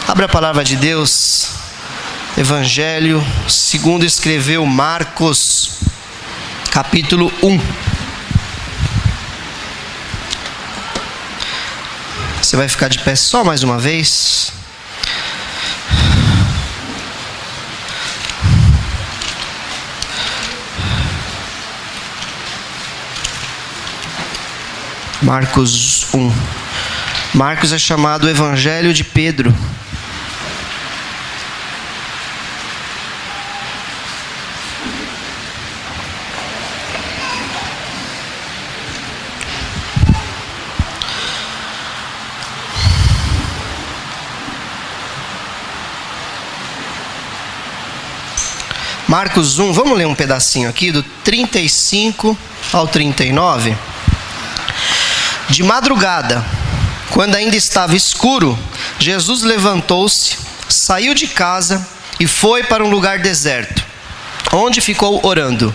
Abra a palavra de Deus, Evangelho segundo escreveu Marcos, capítulo 1. Você vai ficar de pé só mais uma vez. Marcos 1. Marcos é chamado Evangelho de Pedro. Marcos 1, vamos ler um pedacinho aqui, do 35 ao 39. De madrugada, quando ainda estava escuro, Jesus levantou-se, saiu de casa e foi para um lugar deserto, onde ficou orando.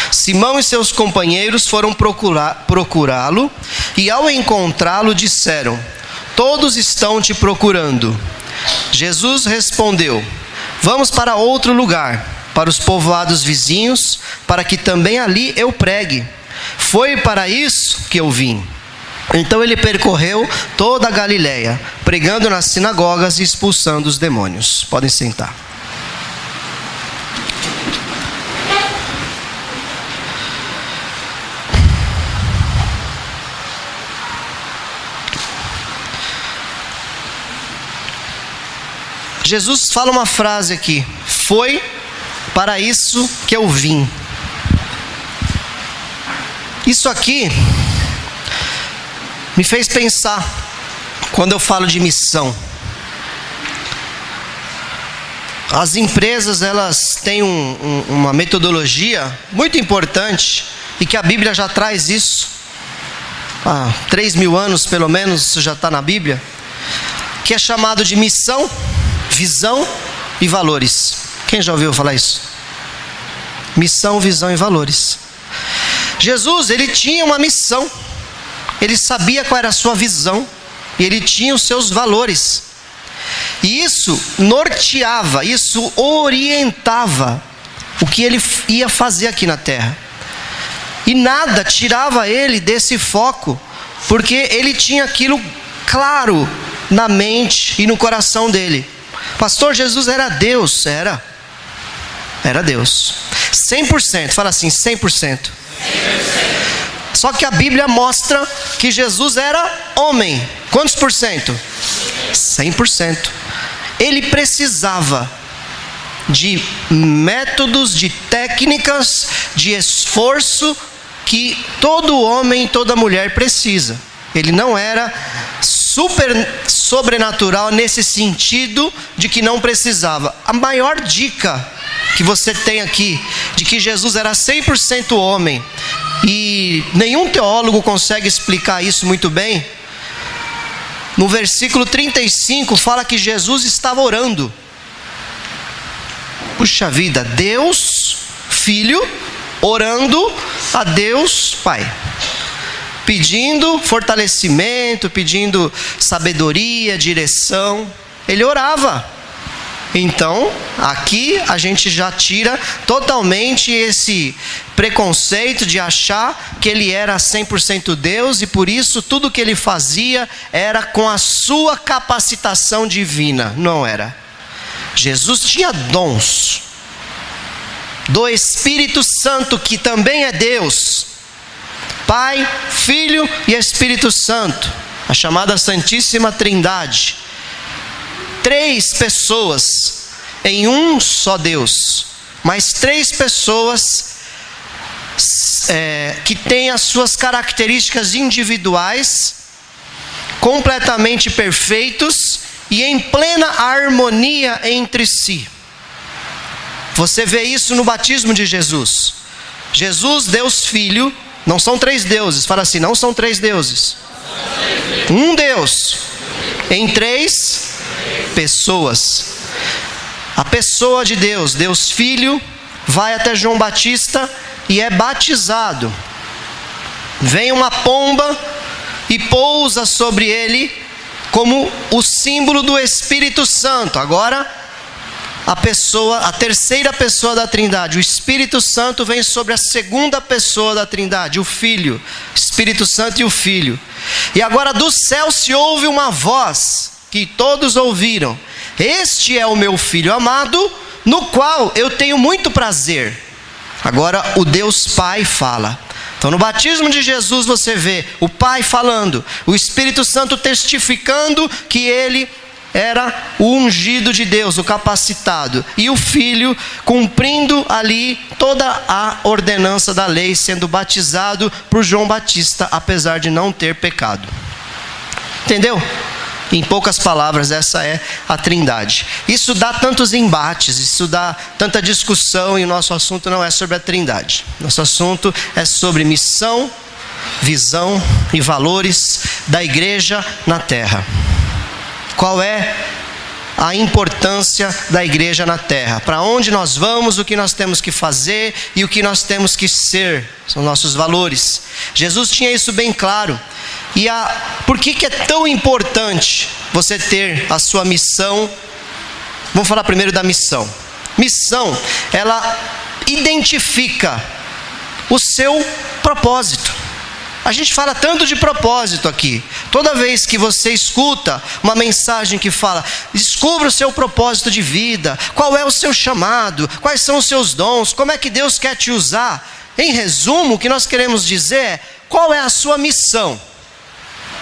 Simão e seus companheiros foram procurá-lo e, ao encontrá-lo, disseram: "Todos estão te procurando." Jesus respondeu: "Vamos para outro lugar, para os povoados vizinhos, para que também ali eu pregue. Foi para isso que eu vim." Então ele percorreu toda a Galiléia, pregando nas sinagogas e expulsando os demônios. Podem sentar. Jesus fala uma frase aqui: "Foi para isso que eu vim." Isso aqui me fez pensar quando eu falo de missão. As empresas, elas têm uma metodologia muito importante, e que a Bíblia já traz isso. Há 3.000 anos pelo menos isso já está na Bíblia, que é chamado de missão, visão e valores. Quem já ouviu falar isso? Missão, visão e valores. Jesus, ele tinha uma missão. Ele sabia qual era a sua visão e ele tinha os seus valores. E isso norteava, isso orientava o que ele ia fazer aqui na terra. E nada tirava ele desse foco, porque ele tinha aquilo claro na mente e no coração dele. Pastor, Jesus era Deus? Era Deus. 100%, fala assim, 100%. Só que a Bíblia mostra que Jesus era homem. Quantos por cento? 100%. Ele precisava de métodos, de técnicas, de esforço que todo homem e toda mulher precisa. Ele não era sobrenatural nesse sentido de que não precisava. A maior dica que você tem aqui de que Jesus era 100% homem, e nenhum teólogo consegue explicar isso muito bem, no versículo 35 fala que Jesus estava orando. Puxa vida, Deus Filho orando a Deus Pai, pedindo fortalecimento, pedindo sabedoria, direção. Ele orava. Então, aqui a gente já tira totalmente esse preconceito de achar que ele era 100% Deus, e por isso tudo que ele fazia era com a sua capacitação divina. Não era. Jesus tinha dons do Espírito Santo, que também é Deus, Pai, Filho e Espírito Santo, a chamada Santíssima Trindade. 3 pessoas em um só Deus, mas 3 pessoas que têm as suas características individuais completamente perfeitos e em plena harmonia entre si. Você vê isso no batismo de Jesus. Jesus, Deus Filho, não são 3 deuses, fala assim, não são 3 deuses. Um Deus em 3 pessoas. A pessoa de Deus, Deus Filho, vai até João Batista e é batizado. Vem uma pomba e pousa sobre ele, como o símbolo do Espírito Santo. Agora, a terceira pessoa da Trindade, o Espírito Santo, vem sobre a segunda pessoa da Trindade, o Filho. Espírito Santo e o Filho. E agora do céu se ouve uma voz que todos ouviram: este é o meu Filho amado, no qual eu tenho muito prazer. Agora o Deus Pai fala. Então no batismo de Jesus você vê o Pai falando, o Espírito Santo testificando que ele era o ungido de Deus, o capacitado, e o Filho cumprindo ali toda a ordenança da lei, sendo batizado por João Batista, apesar de não ter pecado. Entendeu? Em poucas palavras, essa é a Trindade. Isso dá tantos embates, isso dá tanta discussão, e o nosso assunto não é sobre a Trindade. Nosso assunto é sobre missão, visão e valores da igreja na terra. Qual é a importância da igreja na terra? Para onde nós vamos, o que nós temos que fazer e o que nós temos que ser, são nossos valores. Jesus tinha isso bem claro. E por que é tão importante você ter a sua missão? Vamos falar primeiro da missão. Missão, ela identifica o seu propósito. A gente fala tanto de propósito aqui. Toda vez que você escuta uma mensagem que fala: descubra o seu propósito de vida, qual é o seu chamado, quais são os seus dons, como é que Deus quer te usar. Em resumo, o que nós queremos dizer é: qual é a sua missão?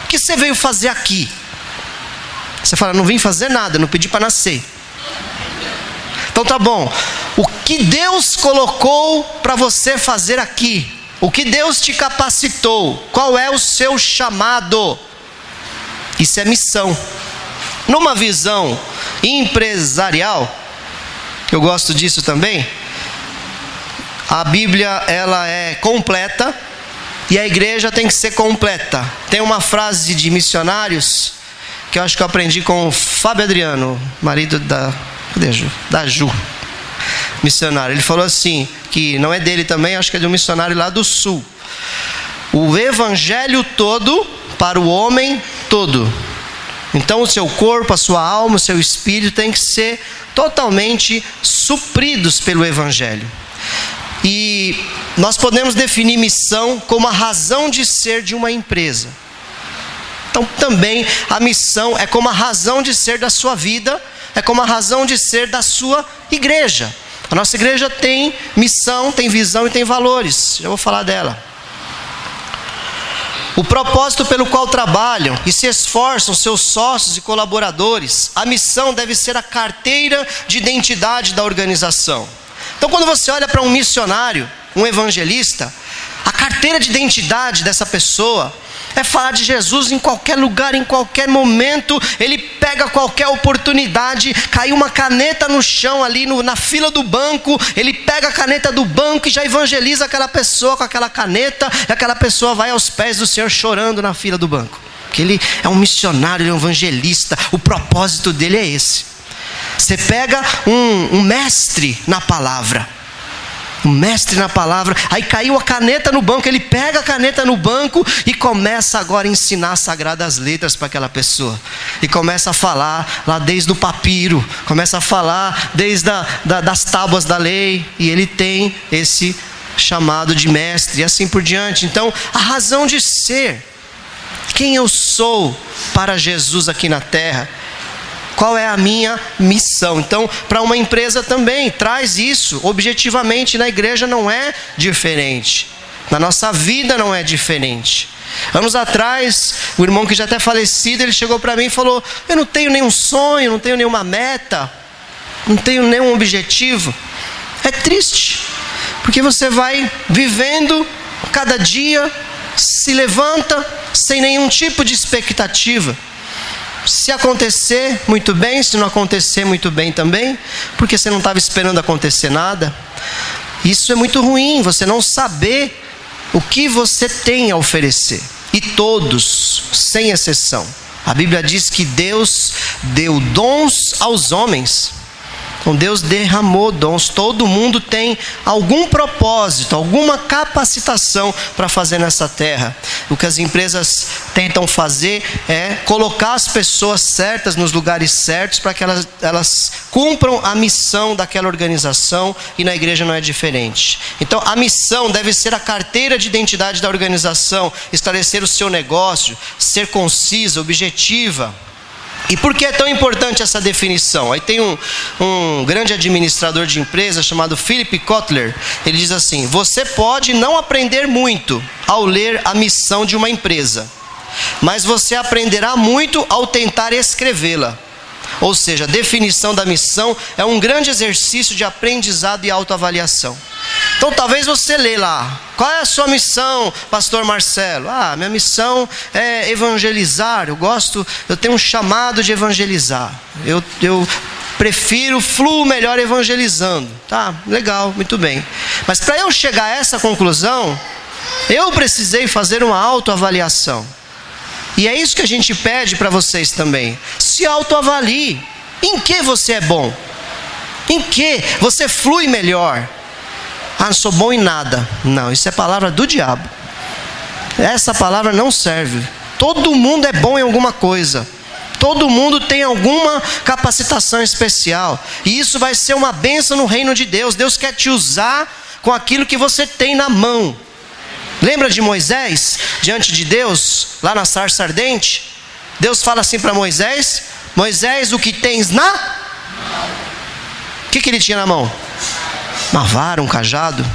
O que você veio fazer aqui? Você fala: não vim fazer nada, não pedi para nascer. Então tá bom. O que Deus colocou para você fazer aqui? O que Deus te capacitou? Qual é o seu chamado? Isso é missão. Numa visão empresarial, eu gosto disso também, a Bíblia ela é completa e a igreja tem que ser completa. Tem uma frase de missionários que eu acho que eu aprendi com o Fábio Adriano, marido da Ju, missionário. Ele falou assim, que não é dele também, acho que é de um missionário lá do sul: o evangelho todo para o homem todo. Então o seu corpo, a sua alma, o seu espírito tem que ser totalmente supridos pelo evangelho. E nós podemos definir missão como a razão de ser de uma empresa. Então também a missão é como a razão de ser da sua vida, é como a razão de ser da sua igreja. A nossa igreja tem missão, tem visão e tem valores. Já vou falar dela. O propósito pelo qual trabalham e se esforçam seus sócios e colaboradores, a missão deve ser a carteira de identidade da organização. Então quando você olha para um missionário, um evangelista, a carteira de identidade dessa pessoa é falar de Jesus em qualquer lugar, em qualquer momento. Ele pega qualquer oportunidade, caiu uma caneta no chão ali na fila do banco, ele pega a caneta do banco e já evangeliza aquela pessoa com aquela caneta, e aquela pessoa vai aos pés do Senhor chorando na fila do banco. Porque ele é um missionário, ele é um evangelista, o propósito dele é esse. Você pega um mestre na palavra, aí caiu a caneta no banco, ele pega a caneta no banco e começa agora a ensinar as sagradas letras para aquela pessoa. E começa a falar lá desde o papiro, começa a falar desde das tábuas da lei, e ele tem esse chamado de mestre e assim por diante. Então a razão de ser, quem eu sou para Jesus aqui na terra, qual é a minha missão? Então, para uma empresa também, traz isso objetivamente. Na igreja não é diferente. Na nossa vida não é diferente. Anos atrás, o irmão que já até falecido, ele chegou para mim e falou: eu não tenho nenhum sonho, não tenho nenhuma meta, não tenho nenhum objetivo. É triste, porque você vai vivendo cada dia, se levanta sem nenhum tipo de expectativa. Se acontecer, muito bem. Se não acontecer, muito bem também, porque você não estava esperando acontecer nada. Isso é muito ruim, você não saber o que você tem a oferecer. E todos, sem exceção, a Bíblia diz que Deus deu dons aos homens. Então Deus derramou dons, todo mundo tem algum propósito, alguma capacitação para fazer nessa terra. O que as empresas tentam fazer é colocar as pessoas certas nos lugares certos para que elas cumpram a missão daquela organização, e na igreja não é diferente. Então a missão deve ser a carteira de identidade da organização, esclarecer o seu negócio, ser concisa, objetiva. E por que é tão importante essa definição? Aí tem um grande administrador de empresas chamado Philip Kotler. Ele diz assim: você pode não aprender muito ao ler a missão de uma empresa, mas você aprenderá muito ao tentar escrevê-la. Ou seja, a definição da missão é um grande exercício de aprendizado e autoavaliação. Então talvez você lê lá: qual é a sua missão, pastor Marcelo? Minha missão é evangelizar, eu tenho um chamado de evangelizar. Eu fluo melhor evangelizando. Tá, legal, muito bem. Mas para eu chegar a essa conclusão, eu precisei fazer uma autoavaliação. E é isso que a gente pede para vocês também. Se autoavalie. Em que você é bom? Em que você flui melhor? Não sou bom em nada. Não, isso é palavra do diabo. Essa palavra não serve. Todo mundo é bom em alguma coisa. Todo mundo tem alguma capacitação especial. E isso vai ser uma bênção no reino de Deus. Deus quer te usar com aquilo que você tem na mão. Lembra de Moisés, diante de Deus, lá na sarça ardente? Deus fala assim para Moisés: Moisés, o que tens na mão? O que ele tinha na mão? Uma vara, um cajado.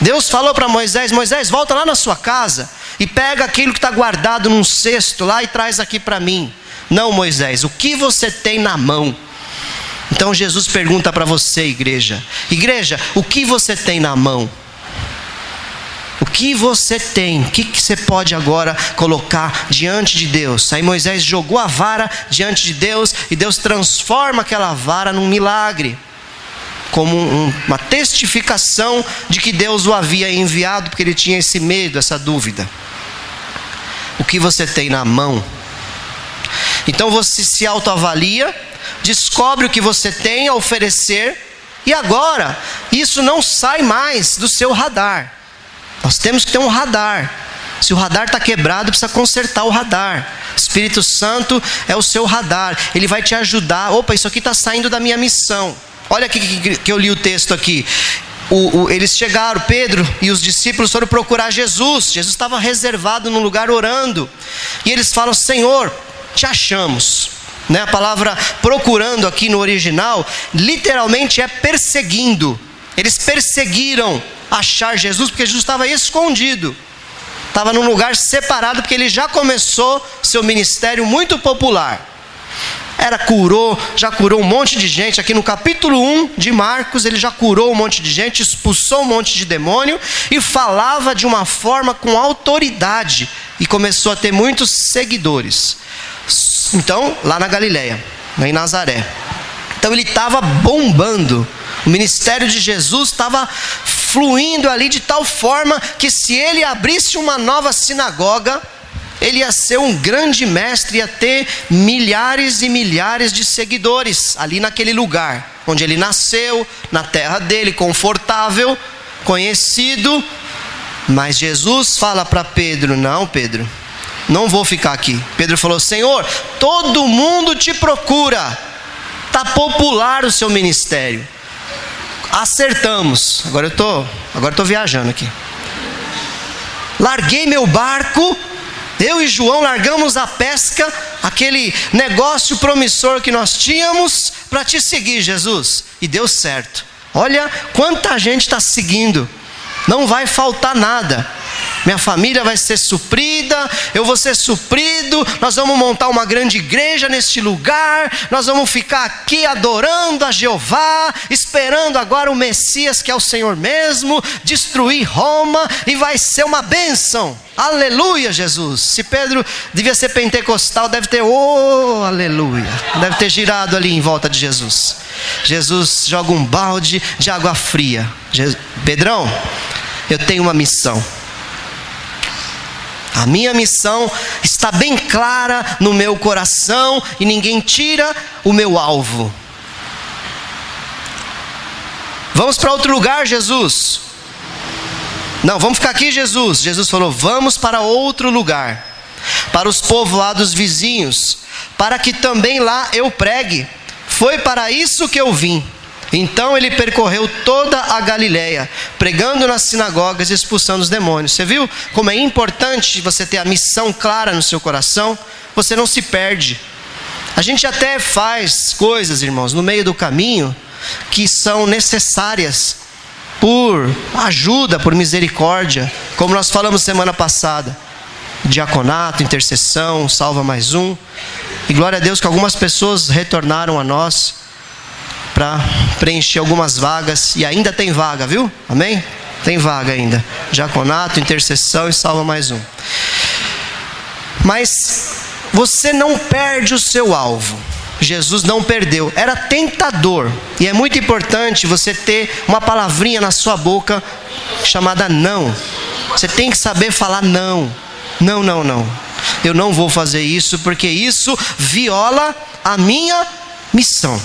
Deus falou para Moisés: Moisés, volta lá na sua casa e pega aquilo que está guardado num cesto lá e traz aqui para mim. Não, Moisés, o que você tem na mão? Então Jesus pergunta para você, igreja: o que você tem na mão? O que você tem? O que você pode agora colocar diante de Deus? Aí Moisés jogou a vara diante de Deus e Deus transforma aquela vara num milagre, como uma testificação de que Deus o havia enviado, porque ele tinha esse medo, essa dúvida. O que você tem na mão? Então você se autoavalia, descobre o que você tem a oferecer, e agora isso não sai mais do seu radar. Nós temos que ter um radar. Se o radar está quebrado, precisa consertar o radar. O Espírito Santo é o seu radar. Ele vai te ajudar. Opa, isso aqui está saindo da minha missão. Olha aqui que eu li o texto aqui. Eles chegaram, Pedro e os discípulos foram procurar Jesus. Jesus estava reservado num lugar orando. E eles falam: Senhor, te achamos. A palavra procurando aqui no original literalmente é perseguindo. Eles perseguiram achar Jesus, porque Jesus estava escondido, estava num lugar separado, porque ele já começou seu ministério muito popular. Já curou um monte de gente. Aqui no capítulo 1 de Marcos, ele já curou um monte de gente, expulsou um monte de demônio e falava de uma forma com autoridade, e começou a ter muitos seguidores. Então, lá na Galileia, em Nazaré. Então ele estava bombando. O ministério de Jesus estava fluindo ali de tal forma que, se ele abrisse uma nova sinagoga, ele ia ser um grande mestre, ia ter milhares e milhares de seguidores ali naquele lugar onde ele nasceu, na terra dele, confortável, conhecido. Mas Jesus fala para Pedro: não, Pedro, não vou ficar aqui. Pedro falou: Senhor, todo mundo te procura, está popular o seu ministério. Acertamos. Agora eu tô viajando aqui. Larguei meu barco, eu e João largamos a pesca, aquele negócio promissor que nós tínhamos, para te seguir, Jesus. E deu certo. Olha quanta gente está seguindo. Não vai faltar nada. Minha família vai ser suprida, eu vou ser suprido, nós vamos montar uma grande igreja neste lugar, nós vamos ficar aqui adorando a Jeová, esperando agora o Messias, que é o Senhor mesmo, destruir Roma, e vai ser uma bênção. Aleluia, Jesus. Se Pedro devia ser pentecostal, deve ter, aleluia, deve ter girado ali em volta de Jesus. Jesus joga um balde de água fria. Pedrão, eu tenho uma missão. A minha missão está bem clara no meu coração, e ninguém tira o meu alvo. Vamos para outro lugar, Jesus. Não, vamos ficar aqui, Jesus. Jesus falou, vamos para outro lugar, para os povoados vizinhos, para que também lá eu pregue. Foi para isso que eu vim. Então ele percorreu toda a Galileia, pregando nas sinagogas e expulsando os demônios. Você viu como é importante você ter a missão clara no seu coração? Você não se perde. A gente até faz coisas, irmãos, no meio do caminho que são necessárias por ajuda, por misericórdia, como nós falamos semana passada. Diaconato, intercessão, salva mais um. E glória a Deus que algumas pessoas retornaram a nós para preencher algumas vagas, e ainda tem vaga, viu? Amém? Tem vaga ainda. Diaconato, intercessão e salva mais um. Mas você não perde o seu alvo. Jesus não perdeu. Era tentador. E é muito importante você ter uma palavrinha na sua boca chamada não. Você tem que saber falar não. Não, não, não. Eu não vou fazer isso porque isso viola a minha missão.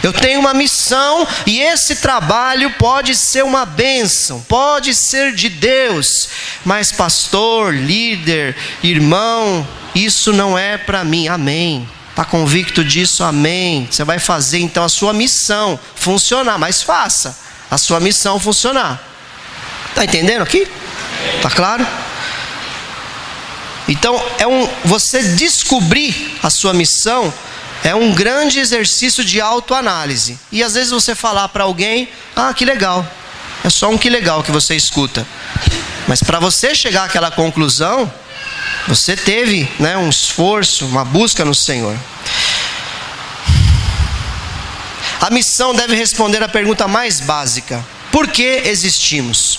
Eu tenho uma missão e esse trabalho pode ser uma bênção, pode ser de Deus, mas pastor, líder, irmão, isso não é para mim. Amém. Está convicto disso? Amém. Você vai fazer então a sua missão funcionar, mas faça a sua missão funcionar. Está entendendo aqui? Está claro? Então, você descobrir a sua missão é um grande exercício de autoanálise. E às vezes você falar para alguém, que legal. É só um que legal que você escuta. Mas para você chegar àquela conclusão, você teve, um esforço, uma busca no Senhor. A missão deve responder a pergunta mais básica: por que existimos?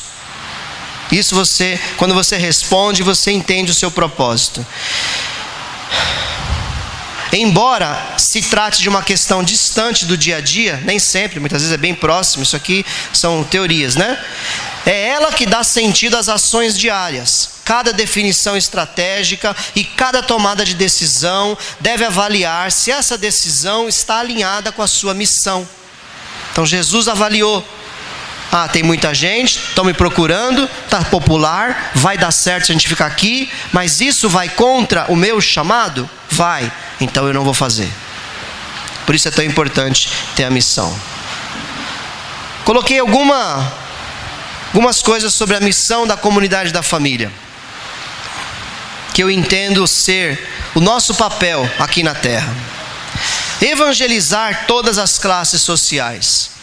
Isso quando você responde, você entende o seu propósito. Embora se trate de uma questão distante do dia a dia, nem sempre, muitas vezes é bem próximo, isso aqui são teorias, É ela que dá sentido às ações diárias. Cada definição estratégica e cada tomada de decisão deve avaliar se essa decisão está alinhada com a sua missão. Então Jesus avaliou. Tem muita gente, estão me procurando, está popular, vai dar certo se a gente ficar aqui, mas isso vai contra o meu chamado? Vai, então eu não vou fazer. Por isso é tão importante ter a missão. Coloquei algumas coisas sobre a missão da comunidade da família, que eu entendo ser o nosso papel aqui na terra. Evangelizar todas as classes sociais.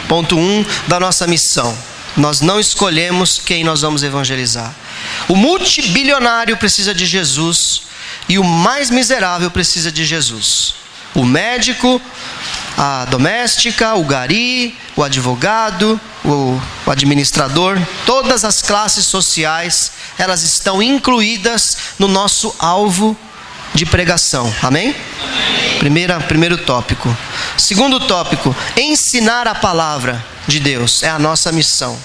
Ponto 1 da nossa missão. Nós não escolhemos quem nós vamos evangelizar. O multibilionário precisa de Jesus e o mais miserável precisa de Jesus. O médico, a doméstica, o gari, o advogado, o administrador, todas as classes sociais, elas estão incluídas no nosso alvo de pregação. Amém? Primeiro tópico. Segundo tópico, ensinar a palavra de Deus é a nossa missão.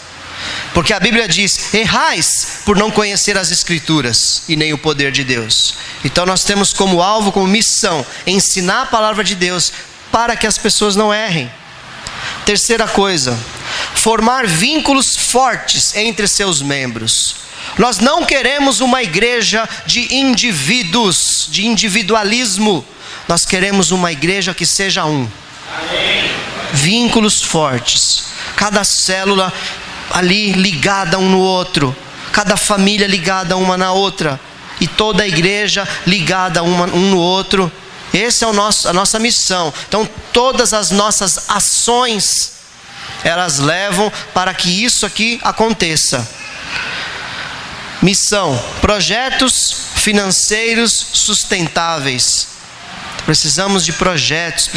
Porque a Bíblia diz: errais por não conhecer as Escrituras e nem o poder de Deus. Então nós temos como alvo, como missão, ensinar a palavra de Deus para que as pessoas não errem. Terceira coisa, formar vínculos fortes entre seus membros. Nós não queremos uma igreja de indivíduos, de individualismo. Nós queremos uma igreja que seja um. Amém. Vínculos fortes. Cada célula ali ligada um no outro. Cada família ligada uma na outra. E toda a igreja ligada um no outro. Essa é a nossa missão. Então todas as nossas ações, elas levam para que isso aqui aconteça. Missão, projetos financeiros sustentáveis. Precisamos de projetos,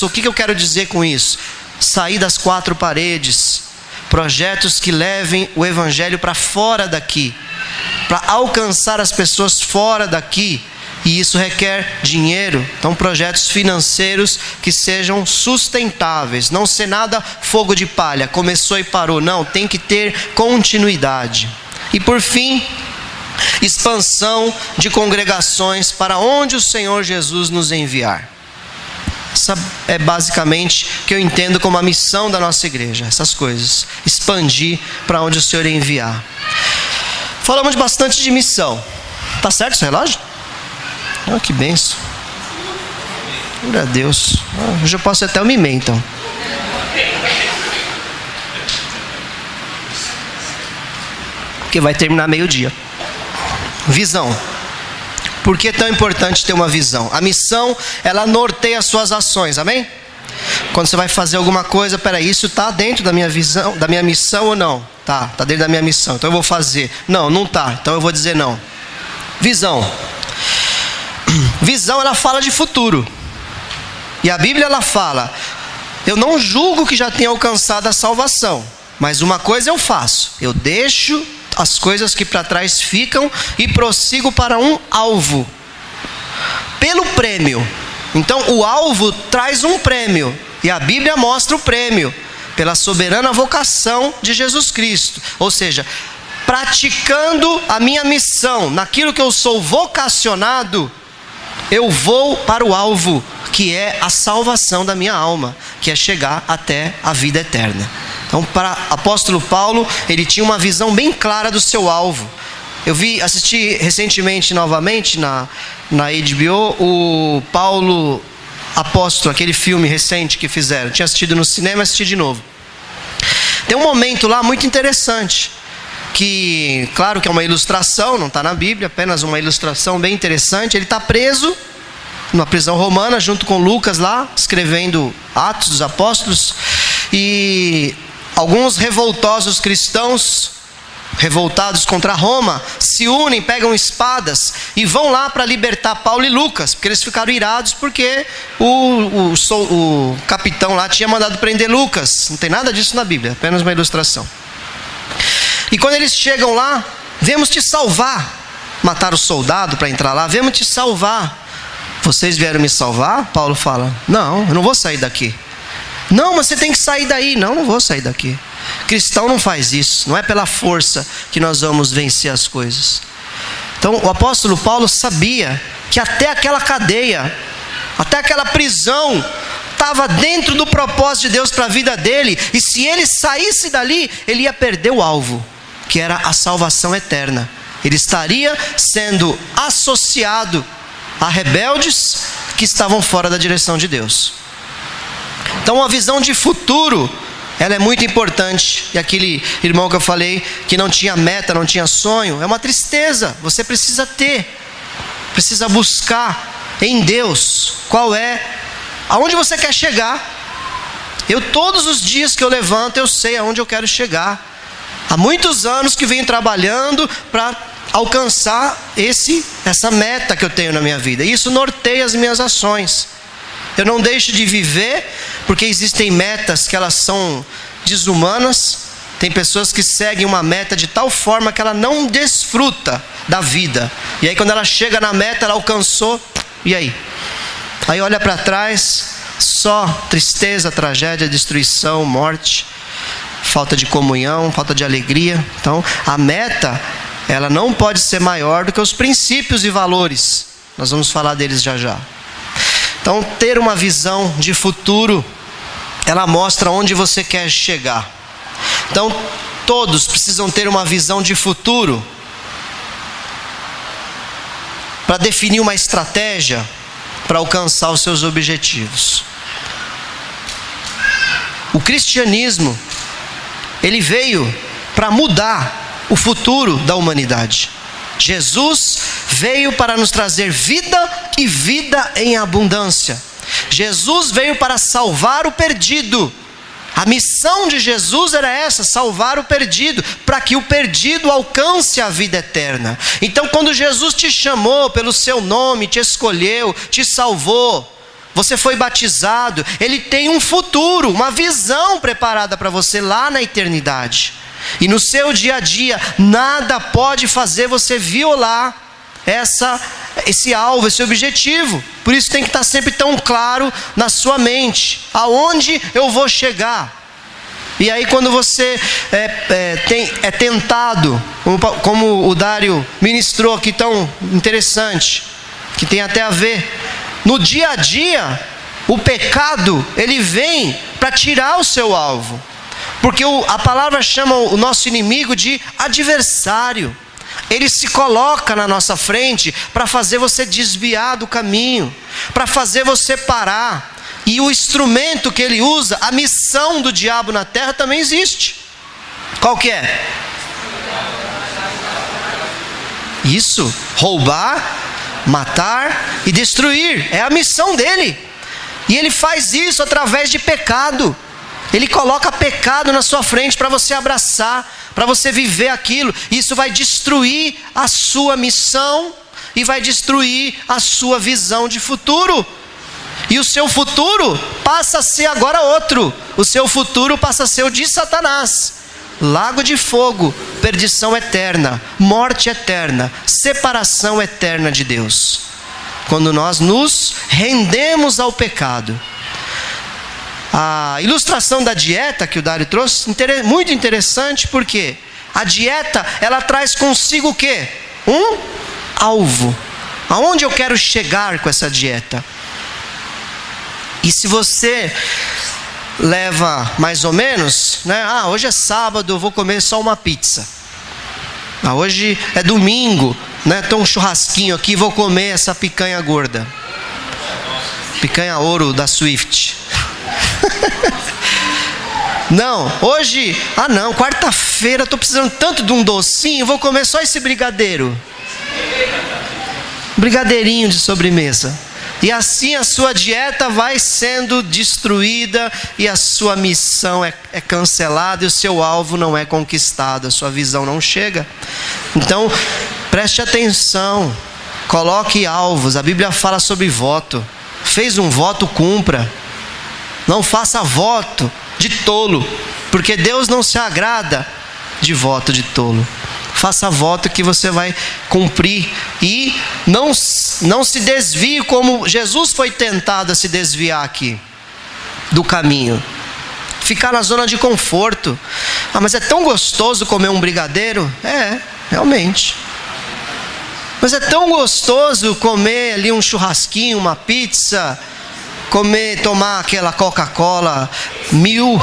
o que eu quero dizer com isso? Sair das quatro paredes, projetos que levem o evangelho para fora daqui, para alcançar as pessoas fora daqui, e isso requer dinheiro. Então projetos financeiros que sejam sustentáveis, não ser nada fogo de palha, começou e parou, não, tem que ter continuidade. E por fim, expansão de congregações para onde o Senhor Jesus nos enviar. Essa é basicamente o que eu entendo como a missão da nossa igreja. Essas coisas. Expandir para onde o Senhor enviar. Falamos bastante de missão. Tá certo esse relógio? Ah, que benção. Glória a Deus. Hoje eu posso até o mimê, então. Porque vai terminar meio-dia. Visão. Por que é tão importante ter uma visão? A missão, ela norteia as suas ações, amém? Quando você vai fazer alguma coisa, peraí, isso está dentro da minha visão, da minha missão ou não? Tá dentro da minha missão, então eu vou fazer. Não, não tá, então eu vou dizer não. Visão. Visão, ela fala de futuro. E a Bíblia, ela fala, eu não julgo que já tenha alcançado a salvação, mas uma coisa eu faço, eu deixo as coisas que para trás ficam e prossigo para um alvo, pelo prêmio. Então o alvo traz um prêmio, e a Bíblia mostra o prêmio, pela soberana vocação de Jesus Cristo. Ou seja, praticando a minha missão, naquilo que eu sou vocacionado, eu vou para o alvo, que é a salvação da minha alma, que é chegar até a vida eterna. Então, para o apóstolo Paulo, ele tinha uma visão bem clara do seu alvo. Eu assisti recentemente novamente na HBO, o Paulo Apóstolo, aquele filme recente que fizeram. Tinha assistido no cinema, assisti de novo. Tem um momento lá muito interessante, que, claro que é uma ilustração, não está na Bíblia, apenas uma ilustração bem interessante. Ele está preso numa prisão romana, junto com Lucas lá, escrevendo Atos dos Apóstolos, e alguns revoltosos cristãos, revoltados contra Roma, se unem, pegam espadas e vão lá para libertar Paulo e Lucas, porque eles ficaram irados porque o capitão lá tinha mandado prender Lucas. Não tem nada disso na Bíblia, apenas uma ilustração. E quando eles chegam lá, viemos te salvar. Mataram o soldado para entrar lá, viemos te salvar. Vocês vieram me salvar? Paulo fala, não, eu não vou sair daqui. Não, mas você tem que sair daí. Não, não vou sair daqui. Cristão não faz isso. Não é pela força que nós vamos vencer as coisas. Então o apóstolo Paulo sabia que até aquela cadeia, até aquela prisão, estava dentro do propósito de Deus para a vida dele. E se ele saísse dali, ele ia perder o alvo, que era a salvação eterna. Ele estaria sendo associado a rebeldes que estavam fora da direção de Deus. Então uma visão de futuro, ela é muito importante. E aquele irmão que eu falei, que não tinha meta, não tinha sonho, é uma tristeza. Você precisa ter, precisa buscar em Deus qual é, aonde você quer chegar. Eu todos os dias que eu levanto, eu sei aonde eu quero chegar. Há muitos anos que venho trabalhando para alcançar essa meta que eu tenho na minha vida. E isso norteia as minhas ações. Eu não deixo de viver, porque existem metas que elas são desumanas. Tem pessoas que seguem uma meta de tal forma que ela não desfruta da vida. E aí quando ela chega na meta, ela alcançou, e aí? Aí olha para trás, só tristeza, tragédia, destruição, morte, falta de comunhão, falta de alegria. Então a meta, ela não pode ser maior do que os princípios e valores. Nós vamos falar deles já já. Então, ter uma visão de futuro, ela mostra onde você quer chegar. Então, todos precisam ter uma visão de futuro para definir uma estratégia para alcançar os seus objetivos. O cristianismo, ele veio para mudar o futuro da humanidade. Jesus veio para nos trazer vida e vida em abundância. Jesus veio para salvar o perdido. A missão de Jesus era essa, salvar o perdido, para que o perdido alcance a vida eterna. Então quando Jesus te chamou pelo seu nome, te escolheu, te salvou, você foi batizado, Ele tem um futuro, uma visão preparada para você lá na eternidade. E no seu dia a dia, nada pode fazer você violar esse alvo, esse objetivo. Por isso tem que estar sempre tão claro na sua mente, aonde eu vou chegar. E aí quando você é tentado, como o Dário ministrou aqui tão interessante, que tem até a ver, no dia a dia, O pecado, ele vem para tirar o seu alvo. Porque a palavra chama o nosso inimigo de adversário. Ele se coloca na nossa frente para fazer você desviar do caminho, para fazer você parar. E o instrumento que ele usa, a missão do diabo na terra também existe. Qual que é? Isso, roubar, matar e destruir. É a missão dele. E ele faz isso através de pecado. Ele coloca pecado na sua frente para você abraçar, para você viver aquilo. Isso vai destruir a sua missão e vai destruir a sua visão de futuro. E o seu futuro passa a ser agora outro. O seu futuro passa a ser o de Satanás. Lago de fogo, perdição eterna, morte eterna, separação eterna de Deus. Quando nós nos rendemos ao pecado. A ilustração da dieta que o Dário trouxe, muito interessante, porque a dieta, ela traz consigo o quê? Um alvo. Aonde eu quero chegar com essa dieta? E se você leva mais ou menos, né? Hoje é sábado, eu vou comer só uma pizza. Hoje é domingo, né? Tem um churrasquinho aqui, vou comer essa picanha gorda. Picanha ouro da Swift. Não, hoje, não, quarta-feira, estou precisando tanto de um docinho, vou comer só esse brigadeiro. Brigadeirinho de sobremesa. E assim a sua dieta vai sendo destruída e a sua missão é cancelada e o seu alvo não é conquistado, a sua visão não chega. Então, preste atenção, coloque alvos. A Bíblia fala sobre voto. Fez um voto, cumpra. Não faça voto de tolo, porque Deus não se agrada de voto de tolo. Faça voto que você vai cumprir e não se desvie como Jesus foi tentado a se desviar aqui do caminho. Ficar na zona de conforto. Mas é tão gostoso comer um brigadeiro? Realmente. Mas é tão gostoso comer ali um churrasquinho, uma pizza, tomar aquela Coca-Cola 1000,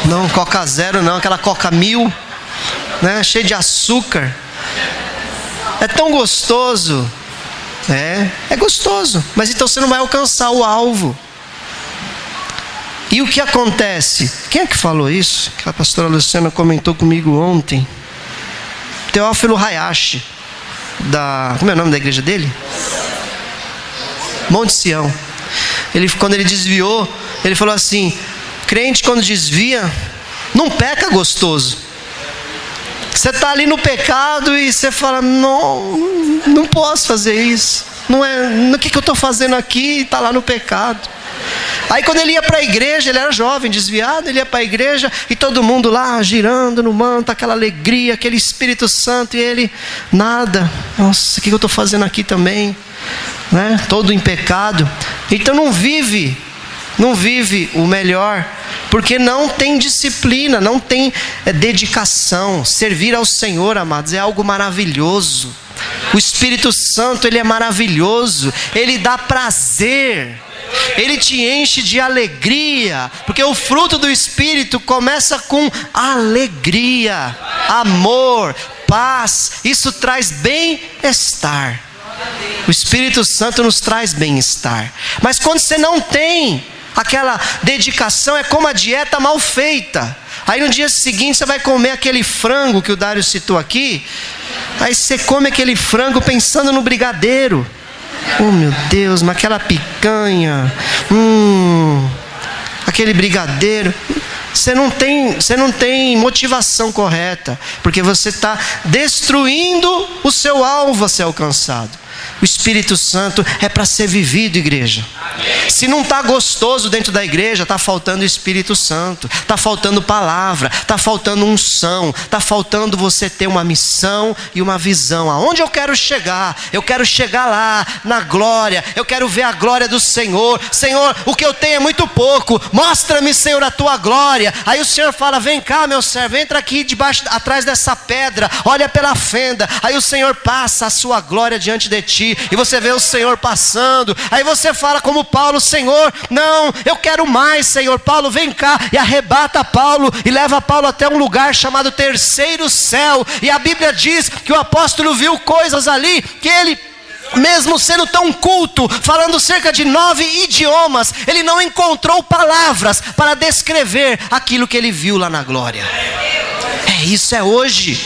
não Coca Zero não, aquela Coca 1000, né, cheio de açúcar. É tão gostoso. É gostoso, mas então você não vai alcançar o alvo. E o que acontece? Quem é que falou isso? Que a pastora Luciana comentou comigo ontem. Teófilo Hayashi, como é o nome da igreja dele? Monte Sião. Quando ele desviou, ele falou assim: crente quando desvia, não peca gostoso. Você está ali no pecado e você fala: não posso fazer isso. O que eu estou fazendo aqui? Está lá no pecado. Aí quando ele ia para a igreja, ele era jovem, desviado, ele ia para a igreja e todo mundo lá girando no manto, aquela alegria, aquele Espírito Santo, e ele, nada. Nossa, o que eu estou fazendo aqui também? Né? Todo em pecado. Então não vive o melhor, porque não tem disciplina, não tem dedicação. Servir ao Senhor, amados, é algo maravilhoso. O Espírito Santo, ele é maravilhoso, ele dá prazer, ele te enche de alegria, porque o fruto do Espírito começa com alegria, amor, paz. Isso traz bem-estar. O Espírito Santo nos traz bem-estar. Mas quando você não tem aquela dedicação, é como a dieta mal feita. Aí no dia seguinte você vai comer aquele frango que o Dário citou aqui. Aí você come aquele frango pensando no brigadeiro. Oh meu Deus, mas aquela picanha, aquele brigadeiro. Você não tem motivação correta, porque você está destruindo o seu alvo a ser alcançado. O Espírito Santo é para ser vivido, igreja. Amém. Se não está gostoso dentro da igreja, está faltando o Espírito Santo, está faltando palavra, está faltando unção, está faltando você ter uma missão e uma visão. Aonde eu quero chegar? Eu quero chegar lá, na glória, eu quero ver a glória do Senhor. Senhor, o que eu tenho é muito pouco, mostra-me, Senhor, a tua glória. Aí o Senhor fala: vem cá, meu servo, entra aqui atrás dessa pedra, olha pela fenda. Aí o Senhor passa a sua glória diante de ti, e você vê o Senhor passando. Aí você fala como Paulo: Senhor, não, eu quero mais, Senhor. Paulo, vem cá, e arrebata Paulo, e leva Paulo até um lugar chamado terceiro céu, e a Bíblia diz que o apóstolo viu coisas ali, que ele, mesmo sendo tão culto, falando cerca de 9 idiomas, ele não encontrou palavras para descrever aquilo que ele viu lá na glória. Isso é hoje.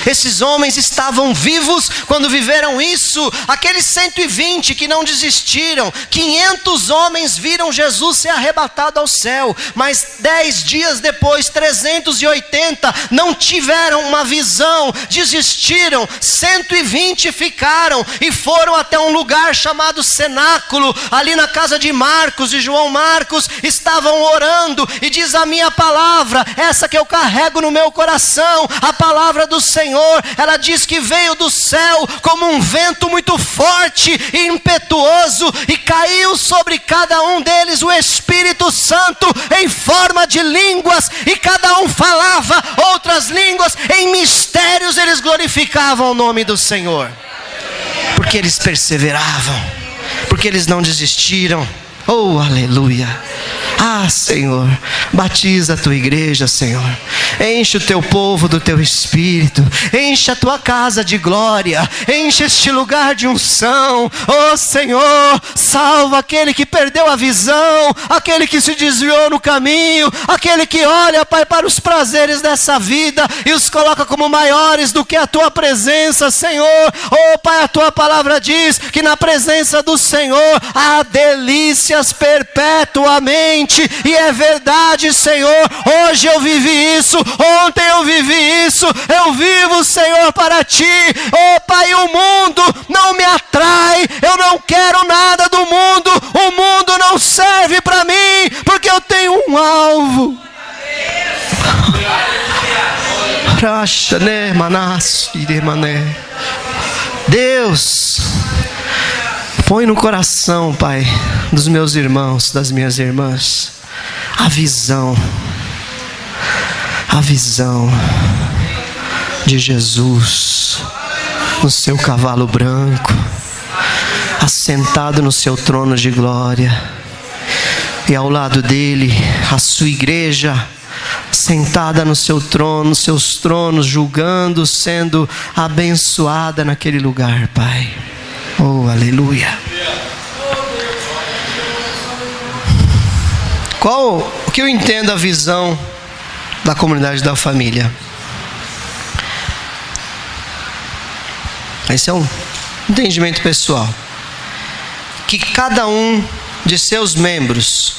Esses homens estavam vivos quando viveram isso. Aqueles 120 que não desistiram, 500 homens viram Jesus ser arrebatado ao céu, mas 10 dias depois, 380 não tiveram uma visão, desistiram. 120 ficaram e foram até um lugar chamado cenáculo, ali na casa de Marcos e João Marcos, estavam orando, e diz a minha palavra, essa que eu carrego no meu coração, a palavra do Senhor, ela diz que veio do céu como um vento muito forte e impetuoso, e caiu sobre cada um deles o Espírito Santo em forma de línguas, e cada um falava outras línguas, em mistérios eles glorificavam o nome do Senhor, porque eles perseveravam, porque eles não desistiram. Oh, aleluia. Ah, Senhor, batiza a tua igreja, Senhor. Enche o teu povo do teu Espírito. Enche a tua casa de glória. Enche este lugar de unção. Oh, Senhor, salva aquele que perdeu a visão, aquele que se desviou no caminho, aquele que olha, Pai, para os prazeres dessa vida e os coloca como maiores do que a tua presença, Senhor. Oh, Pai, a tua palavra diz que na presença do Senhor há delícias perpetuamente. E é verdade, Senhor. Hoje eu vivi isso, ontem eu vivi isso, eu vivo, Senhor, para ti. Oh, Pai, o mundo não me atrai, eu não quero nada do mundo, o mundo não serve para mim, porque eu tenho um alvo. Deus, põe no coração, Pai, dos meus irmãos, das minhas irmãs, a visão de Jesus no seu cavalo branco, assentado no seu trono de glória, e ao lado dele a sua igreja sentada no seu trono, nos seus tronos, julgando, sendo abençoada naquele lugar, Pai. Oh, aleluia. O que eu entendo a visão da comunidade da família? Esse é um entendimento pessoal. Que cada um de seus membros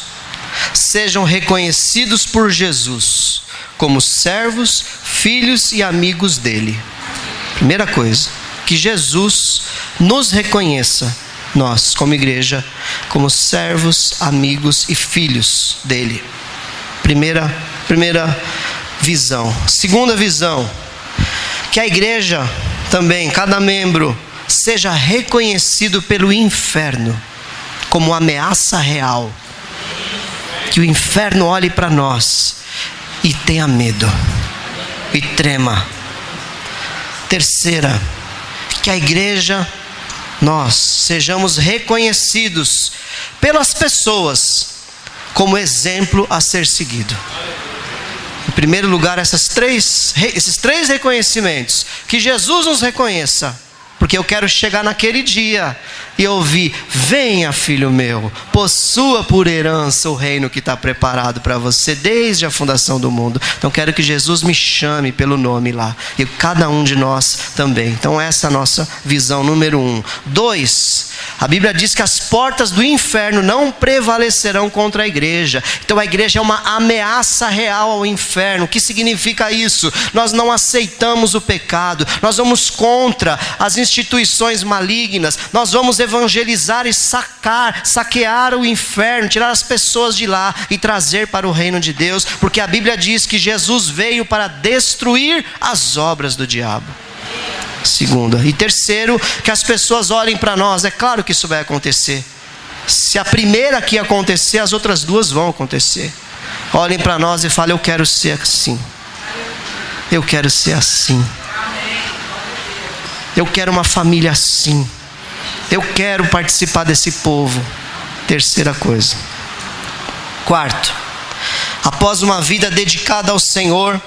sejam reconhecidos por Jesus como servos, filhos e amigos dele. Primeira coisa, que Jesus nos reconheça, nós como igreja, como servos, amigos e filhos dele. Primeira visão. Segunda visão, que a igreja também, cada membro, seja reconhecido pelo inferno como ameaça real. Que o inferno olhe para nós e tenha medo e trema. Terceira, que a igreja, nós sejamos reconhecidos pelas pessoas como exemplo a ser seguido. Em primeiro lugar, esses três reconhecimentos. Que Jesus nos reconheça, porque eu quero chegar naquele dia e ouvir: venha, filho meu, possua por herança o reino que está preparado para você desde a fundação do mundo. Então quero que Jesus me chame pelo nome lá, e cada um de nós também. Então essa é a nossa visão número 1. 2, a Bíblia diz que as portas do inferno não prevalecerão contra a igreja. Então a igreja é uma ameaça real ao inferno. O que significa isso? Nós não aceitamos o pecado, nós vamos contra as instituições malignas, nós vamos evangelizar e saquear o inferno, tirar as pessoas de lá e trazer para o reino de Deus, porque a Bíblia diz que Jesus veio para destruir as obras do diabo. Segunda. E terceiro, que as pessoas olhem para nós. É claro que isso vai acontecer. Se a primeira aqui acontecer, as outras duas vão acontecer. Olhem para nós e falem: eu quero ser assim. Eu quero ser assim. Eu quero uma família assim. Eu quero participar desse povo. Terceira coisa. Quarto, após uma vida dedicada ao Senhor,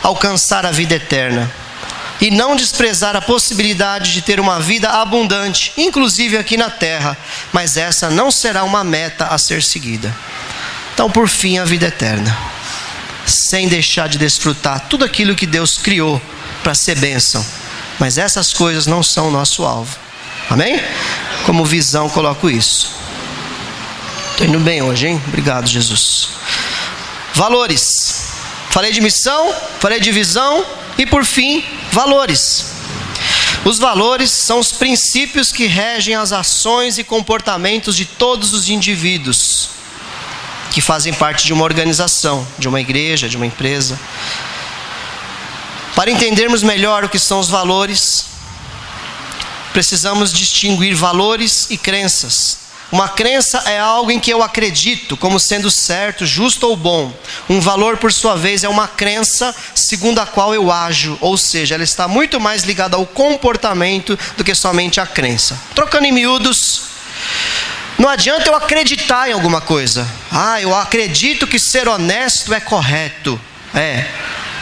alcançar a vida eterna. E não desprezar a possibilidade de ter uma vida abundante, inclusive aqui na terra, mas essa não será uma meta a ser seguida. Então, por fim, a vida eterna, sem deixar de desfrutar tudo aquilo que Deus criou para ser bênção, mas essas coisas não são o nosso alvo. Amém? Como visão, coloco isso. Estou indo bem hoje, hein? Obrigado, Jesus. Valores. Falei de missão, falei de visão e, por fim, valores. Os valores são os princípios que regem as ações e comportamentos de todos os indivíduos que fazem parte de uma organização, de uma igreja, de uma empresa. Para entendermos melhor o que são os valores, precisamos distinguir valores e crenças. Uma crença é algo em que eu acredito como sendo certo, justo ou bom. Um valor, por sua vez, é uma crença segundo a qual eu ajo, ou seja, ela está muito mais ligada ao comportamento do que somente à crença. Trocando em miúdos, não adianta eu acreditar em alguma coisa. Eu acredito que ser honesto é correto.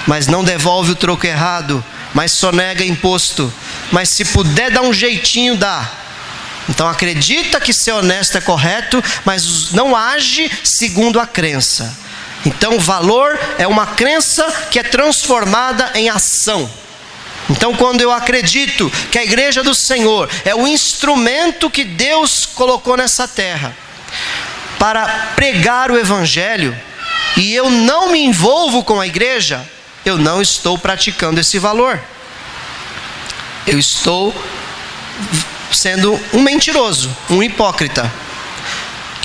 Mas não devolve o troco errado, mas sonega imposto. Mas se puder dar um jeitinho, dá. Então acredita que ser honesto é correto, mas não age segundo a crença. Então valor é uma crença que é transformada em ação. Então quando eu acredito que a igreja do Senhor é o instrumento que Deus colocou nessa terra para pregar o evangelho, e eu não me envolvo com a igreja, eu não estou praticando esse valor. Eu estou sendo um mentiroso, um hipócrita.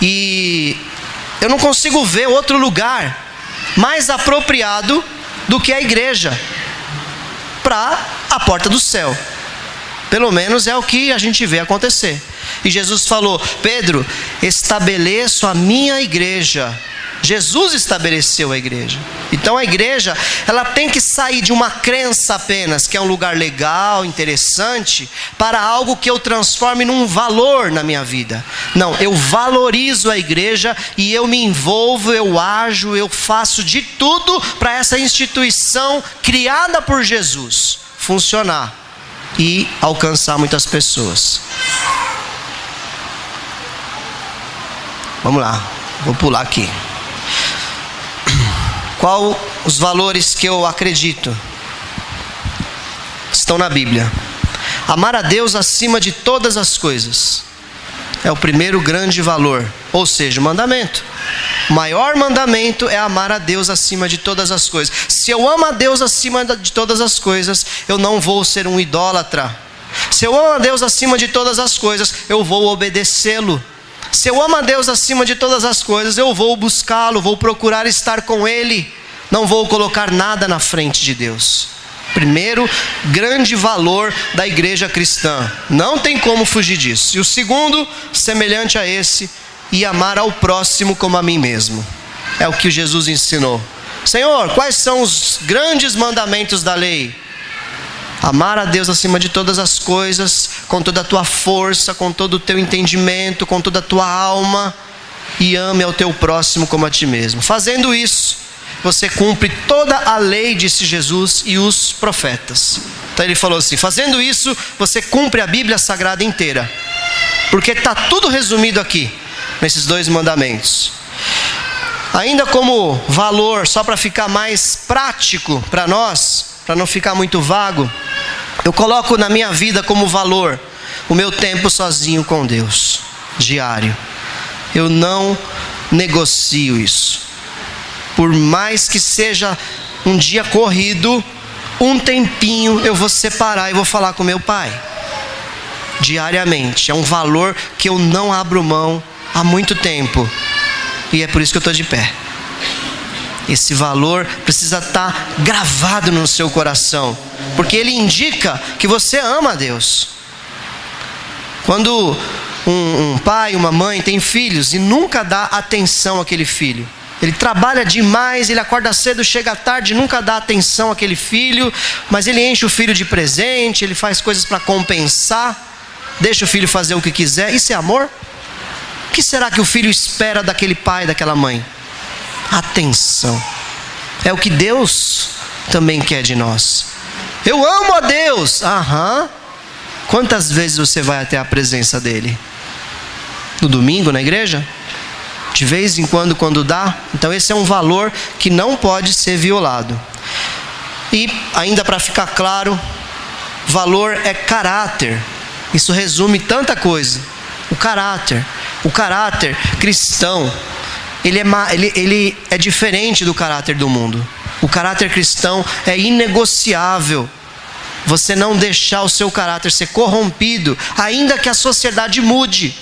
E eu não consigo ver outro lugar mais apropriado do que a igreja para a porta do céu. Pelo menos é o que a gente vê acontecer. E Jesus falou: Pedro, estabeleço a minha igreja. Jesus estabeleceu a igreja. Então a igreja, ela tem que sair de uma crença apenas, que é um lugar legal, interessante, para algo que eu transforme num valor na minha vida. Não, eu valorizo a igreja e eu me envolvo, eu ajo, eu faço de tudo para essa instituição criada por Jesus funcionar e alcançar muitas pessoas. Vamos lá, vou pular aqui. Qual os valores que eu acredito? Estão na Bíblia. Amar a Deus acima de todas as coisas é o primeiro grande valor, ou seja, o mandamento. O maior mandamento é amar a Deus acima de todas as coisas. Se eu amo a Deus acima de todas as coisas, eu não vou ser um idólatra. Se eu amo a Deus acima de todas as coisas, eu vou obedecê-lo. Se eu amo a Deus acima de todas as coisas, eu vou buscá-lo, vou procurar estar com Ele. Não vou colocar nada na frente de Deus. Primeiro grande valor da igreja cristã. Não tem como fugir disso. E o segundo, semelhante a esse, e amar ao próximo como a mim mesmo. É o que Jesus ensinou. Senhor, quais são os grandes mandamentos da lei? Amar a Deus acima de todas as coisas, com toda a tua força, com todo o teu entendimento, com toda a tua alma, e ame ao teu próximo como a ti mesmo. Fazendo isso, você cumpre toda a lei, disse Jesus, e os profetas. Então ele falou assim: fazendo isso, você cumpre a Bíblia Sagrada inteira, porque está tudo resumido aqui, nesses dois mandamentos. Ainda como valor, só para ficar mais prático para nós, para não ficar muito vago, eu coloco na minha vida como valor o meu tempo sozinho com Deus, diário. Eu não negocio isso. Por mais que seja um dia corrido, um tempinho eu vou separar e vou falar com meu Pai. Diariamente. É um valor que eu não abro mão há muito tempo. E é por isso que eu estou de pé. Esse valor precisa estar gravado no seu coração, porque ele indica que você ama a Deus. Quando um pai, uma mãe tem filhos e nunca dá atenção àquele filho, ele trabalha demais, ele acorda cedo, chega tarde, nunca dá atenção àquele filho, mas ele enche o filho de presente, ele faz coisas para compensar, deixa o filho fazer o que quiser. Isso é amor? que será que o filho espera daquele pai, daquela mãe? Atenção. É o que Deus também quer de nós. Eu amo a Deus. Aham. Quantas vezes você vai até a presença dele? No domingo, na igreja? De vez em quando, quando dá? Então esse é um valor que não pode ser violado. E ainda para ficar claro, valor é caráter. Isso resume tanta coisa. O caráter cristão, ele é diferente do caráter do mundo. O caráter cristão é inegociável. Você não deixar o seu caráter ser corrompido, ainda que a sociedade mude,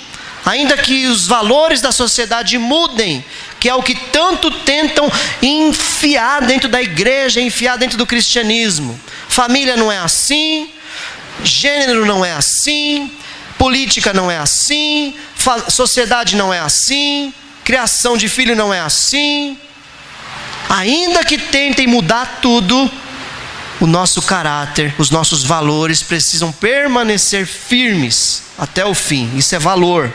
ainda que os valores da sociedade mudem, que é o que tanto tentam enfiar dentro da igreja, enfiar dentro do cristianismo. Família não é assim, gênero não é assim, política não é assim, sociedade não é assim, criação de filho não é assim. Ainda que tentem mudar tudo, o nosso caráter, os nossos valores precisam permanecer firmes até o fim. Isso é valor.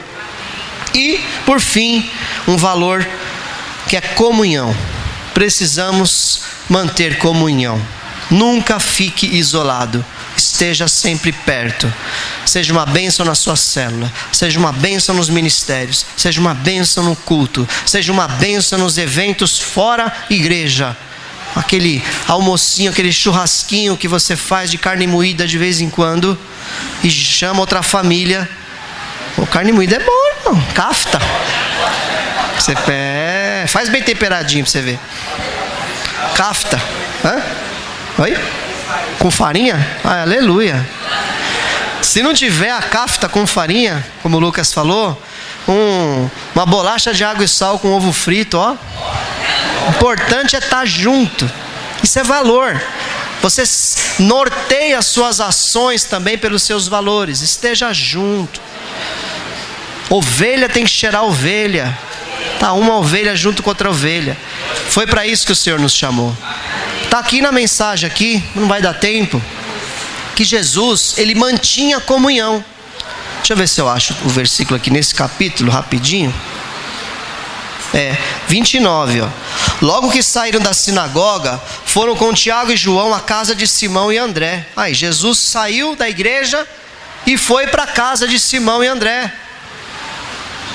E, por fim, um valor que é comunhão. Precisamos manter comunhão. Nunca fique isolado. Esteja sempre perto. Seja uma bênção na sua célula, seja uma bênção nos ministérios, seja uma bênção no culto, seja uma bênção nos eventos fora igreja. Aquele almocinho, aquele churrasquinho que você faz de carne moída de vez em quando e chama outra família. O carne moída é bom, irmão. Kafta. Você faz bem temperadinho para você ver. Kafta. Hã? Oi? Com farinha? Ah, aleluia. Se não tiver a kafta com farinha, como o Lucas falou, uma bolacha de água e sal com ovo frito, ó. O importante é estar junto. Isso é valor. Você norteia as suas ações também pelos seus valores. Esteja junto. Ovelha tem que cheirar ovelha. Tá uma ovelha junto com outra ovelha. Foi para isso que o Senhor nos chamou. Tá aqui na mensagem aqui, não vai dar tempo, que Jesus, ele mantinha a comunhão. Deixa eu ver se eu acho o versículo aqui nesse capítulo, rapidinho. 29, ó. Logo que saíram da sinagoga, foram com Tiago e João à casa de Simão e André. Aí Jesus saiu da igreja e foi para a casa de Simão e André.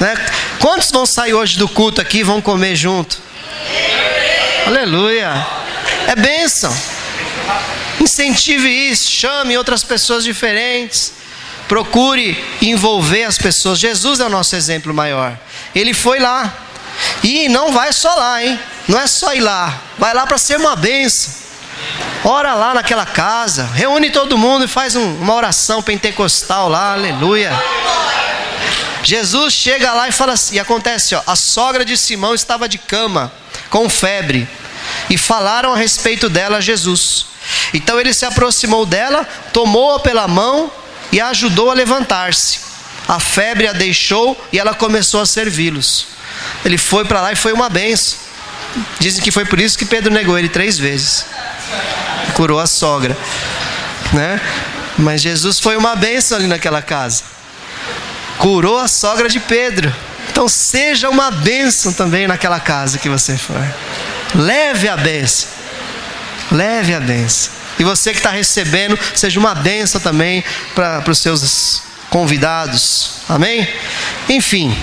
Né? Quantos vão sair hoje do culto aqui e vão comer junto? Aleluia. É bênção. Incentive isso, chame outras pessoas diferentes. Procure envolver as pessoas. Jesus é o nosso exemplo maior. Ele foi lá. E não vai só lá, hein? Não é só ir lá. Vai lá para ser uma bênção. Ora lá naquela casa. Reúne todo mundo e faz uma oração pentecostal lá. Aleluia. Jesus chega lá e fala assim, e acontece, ó, a sogra de Simão estava de cama, com febre, e falaram a respeito dela a Jesus. Então ele se aproximou dela, tomou-a pela mão e a ajudou a levantar-se. A febre a deixou e ela começou a servi-los. Ele foi para lá e foi uma bênção. Dizem que foi por isso que Pedro negou ele 3 vezes. Curou a sogra, né? Mas Jesus foi uma bênção ali naquela casa. Curou a sogra de Pedro. Então seja uma bênção também naquela casa que você for. Leve a bênção. Leve a bênção. E você que está recebendo, seja uma bênção também para os seus convidados. Amém? Enfim,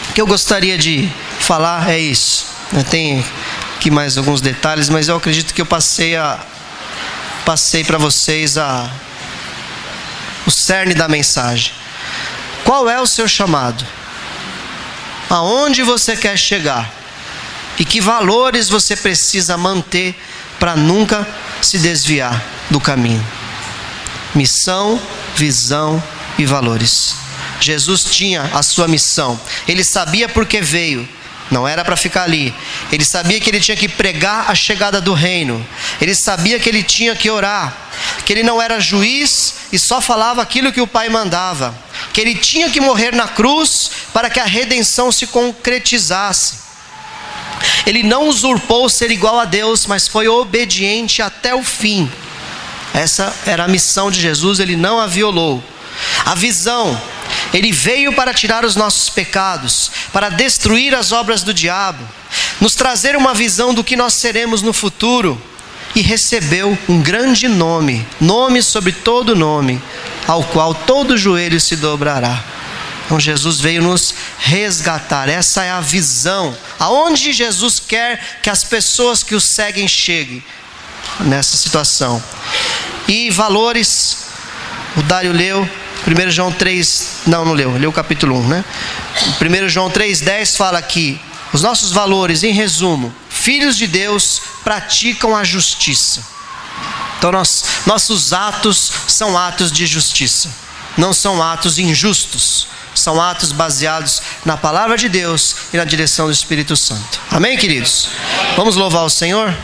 o que eu gostaria de falar é isso. Tem aqui mais alguns detalhes, mas eu acredito que eu passei para vocês o cerne da mensagem. Qual é o seu chamado? Aonde você quer chegar? E que valores você precisa manter para nunca se desviar do caminho? Missão, visão e valores. Jesus tinha a sua missão. Ele sabia por que veio. Não era para ficar ali. Ele sabia que ele tinha que pregar a chegada do reino. Ele sabia que ele tinha que orar. Que ele não era juiz e só falava aquilo que o Pai mandava. Que ele tinha que morrer na cruz para que a redenção se concretizasse. Ele não usurpou ser igual a Deus, mas foi obediente até o fim. Essa era a missão de Jesus, ele não a violou. A visão, Ele veio para tirar os nossos pecados, para destruir as obras do diabo, nos trazer uma visão do que nós seremos no futuro, e recebeu um grande nome, nome sobre todo nome, ao qual todo joelho se dobrará. Então Jesus veio nos resgatar. Essa é a visão, aonde Jesus quer que as pessoas que o seguem cheguem nessa situação. E valores, o Dário leu 1 João 3, não leu o capítulo 1, né? 1 João 3,10 fala que os nossos valores, em resumo, filhos de Deus praticam a justiça. Então nossos atos são atos de justiça, não são atos injustos, são atos baseados na palavra de Deus e na direção do Espírito Santo. Amém, queridos? Vamos louvar o Senhor?